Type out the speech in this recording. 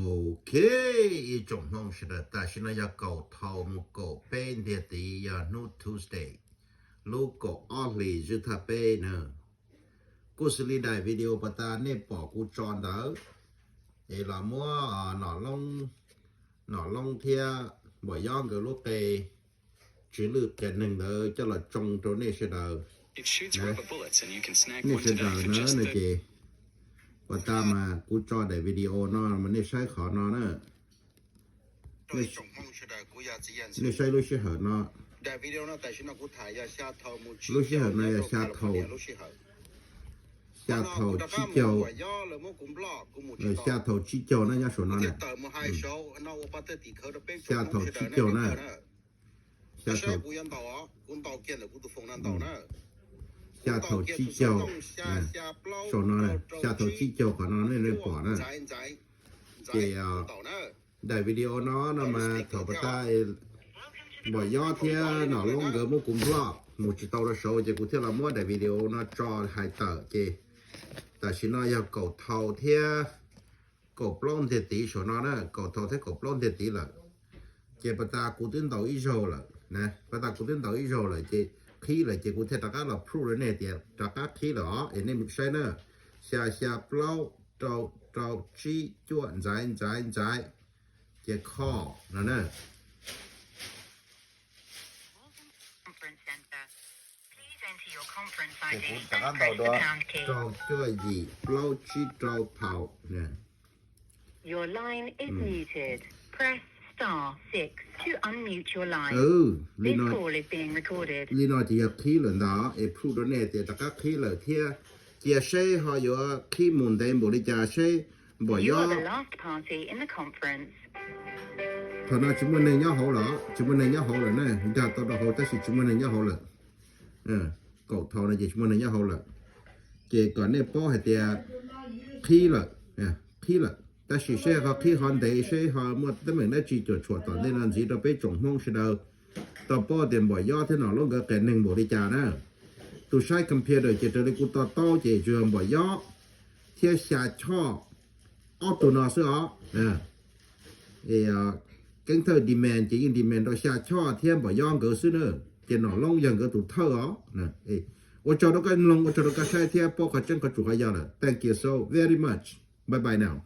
OK，一种弄是的，但是呢要搞头目搞变的的要 No Tuesday，如果二里日他变呢，故事里的 video 把它那保护装的，诶là mua nó long theo bởi do người lúc tề chỉ lược cái nâng đỡ cho là trong chỗ này sẽ đỡ này sẽ đỡ nữa này chị và ta mà cú cho để video nó mà này sai khó nó nữa này sai lúc sẽ hở nó lúc sẽ hở này là xa thầu chi châu rồi xa thầu chi châu nó nhá số nó này xa thầu chi châu này xa thầu chi châu số nó này xa thầu chi châu của nó nên bỏ này thì đại video nó mà thầu bắt tay bỏ gió thì nó luôn gỡ một cụm lo một chỉ tàu là số chỉ cụ thể là mỗi đại video nó cho hai tờ chị tại vì nó yêu cầu thầu thì cầu plon thì tỷ số nó đó cầu thầu thì cầu plon thì tỷ là chị bắt ta cụ tin tàu ít rồi là nè bắt ta cụ tin tàu ít rồi là chị khi là chị cụ thể tất cả là pro rồi này thì tất cả khi đó anh em sai nữa xa plon trâu chi chuột trái chị kho nó nè trâu chưa gì lâu chi trâu phào nè. Your line is muted. Press star 6 to unmute your line. This call is being recorded. Lý nói chỉ khi lần đó, phụ đó này thì tất cả khi là thia, chia sẻ họ có khi muốn đến bộ đi chia sẻ bỏ You gió. are the last party in the conference. Thôi nó chúng mình này nhớ hậu lỡ, chúng mình này nhớ hậu lỡ nè, giờ tôi đã hậu tới sự chúng mình này nhớ hậu lỡ. Cậu thầu này chỉ chúng mình này nhớ hậu lỡ. Chỉ còn này bỏ hay thì khi là ta chỉ sẽ có khi hoàn thành sẽ họ một tấm mình đã chỉ chuột tao nên làm gì đó bị trồng mông sẽ đâu tao bỏ tiền bỏ gió thế nào luôn cái nền bộ đi trả nè tôi sai computer chỉ tới cụ tao chỉ trường bỏ gió theo xa cho auto nó sẽ thì cái thời demand chỉ in demand đó xa cho thêm bỏ gió cái sự nữa chỉ nó long dần cái tụ thơ đó nè我找到个龙，我找到个晒天，包括整个主还要了。Thank you so very much. Bye bye now.